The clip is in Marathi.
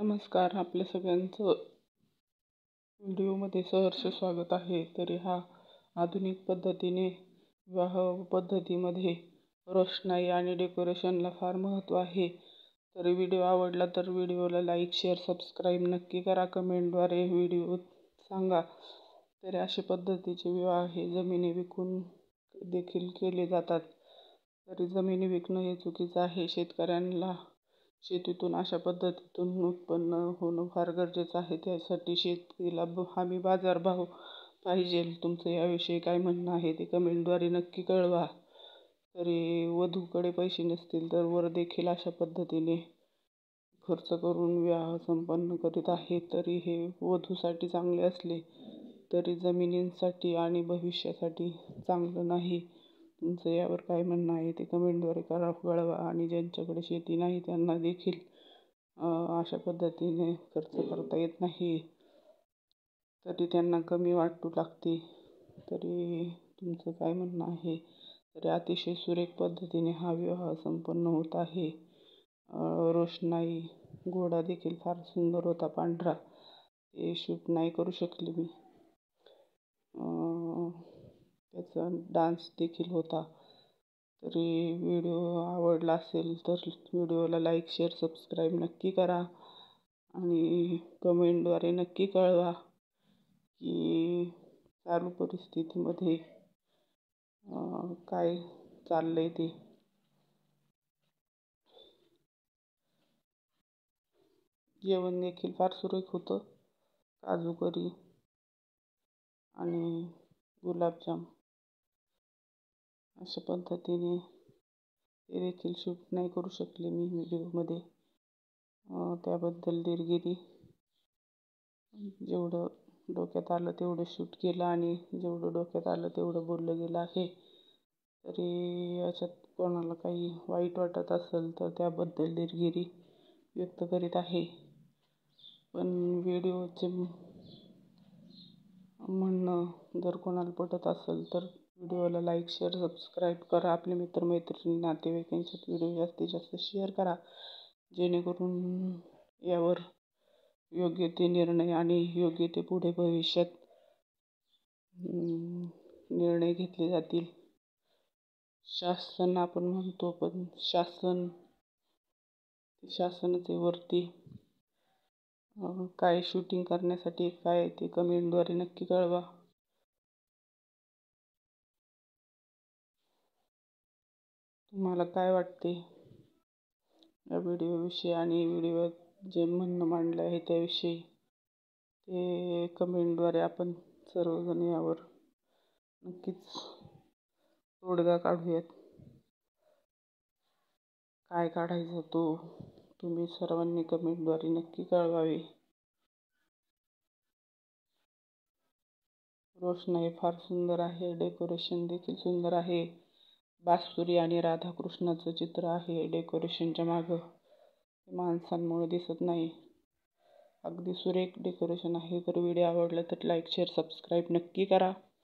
नमस्कार, आपल्या सगळ्यांचं व्हिडिओमध्ये सहर्ष स्वागत आहे. तरी हा आधुनिक पद्धतीने विवाह पद्धतीमध्ये रोषणाई आणि डेकोरेशनला फार महत्त्व आहे. तर व्हिडिओ आवडला तर व्हिडिओला लाईक, शेअर, सबस्क्राईब नक्की करा. कमेंटद्वारे व्हिडिओ सांगा. तरी अशा पद्धतीचे विवाह हे जमिनी विकून देखील केले जातात. तरी जमिनी विकणं हे चुकीचं आहे. शेतकऱ्यांना शेतीतून अशा पद्धतीतून उत्पन्न होणं फार गरजेचं आहे. त्यासाठी शेतीला हमी बाजारभाव पाहिजे. तुमचं याविषयी काय म्हणणं आहे ते कमेंटद्वारे नक्की कळवा. तरी वधूकडे पैसे नसतील तर वर देखील अशा पद्धतीने खर्च करून विवाह संपन्न करीत आहे. तरी हे वधूसाठी चांगले असले तरी जमिनींसाठी आणि भविष्यासाठी चांगलं नाही. तुमचं यावर काय म्हणणं आहे ते कमेंटद्वारे कळवा. आणि ज्यांच्याकडे शेती नाही त्यांना देखील अशा पद्धतीने खर्च करता येत नाही, तरी त्यांना कमी वाटू लागते. तरी तुमचं काय म्हणणं आहे? तरी अतिशय सुरेख पद्धतीने हा विवाह संपन्न होत आहे. रोषणाई घोडा देखील फार सुंदर होता, पांढरा. ते शूट नाही करू शकले मी. त्याचा डान्स देखील होता. तरी व्हिडिओ आवडला असेल तर व्हिडिओला लाईक, शेअर, सबस्क्राईब नक्की करा. आणि कमेंटद्वारे नक्की कळवा की चालू परिस्थितीमध्ये काय चाललंय ते. जेवण देखील फार सुरेख होतं. काजू करी आणि गुलाबजाम अशा पद्धतीने ते देखील शूट नाही करू शकले मी व्हिडिओमध्ये. त्याबद्दल दिलगिरी. जेवढं डोक्यात आलं तेवढं शूट केलं आणि जेवढं डोक्यात आलं तेवढं बोललं गेलं आहे. तरी याच्यात कोणाला काही वाईट वाटत असेल तर त्याबद्दल दिलगिरी व्यक्त करीत आहे. पण व्हिडिओचे म्हणणं जर कोणाला पटत असेल तर व्हिडिओला लाईक, शेअर, सबस्क्राईब करा. आपले मित्रमैत्रिणी, नातेवाईक यांच्यात व्हिडिओ जास्तीत जास्त शेअर करा, जेणेकरून यावर योग्य ते निर्णय आणि योग्य ते पुढे भविष्यात निर्णय घेतले जातील. शासन आपण म्हणतो, पण शासनाचे वरती काय शूटिंग करण्यासाठी काय ते कमेंटद्वारे नक्की कळवा. तुम्हाला काय वाटते या व्हिडिओविषयी आणि व्हिडिओत जे म्हणणं मांडलं आहे त्याविषयी ते कमेंटद्वारे आपण सर्वजण यावर नक्कीच तोडगा काढूयात. काय काढायचा तो तुम्ही सर्वांनी कमेंटद्वारे नक्की कळवावे. रोषणाई फार सुंदर आहे. डेकोरेशन देखील सुंदर आहे. बासुरी आणि राधाकृष्णाचं चित्र आहे डेकोरेशनच्या मागं. माणसांमुळे दिसत नाही. अगदी सुरेख डेकोरेशन आहे. तर व्हिडिओ आवडला तर लाईक, शेअर, सबस्क्राईब नक्की करा.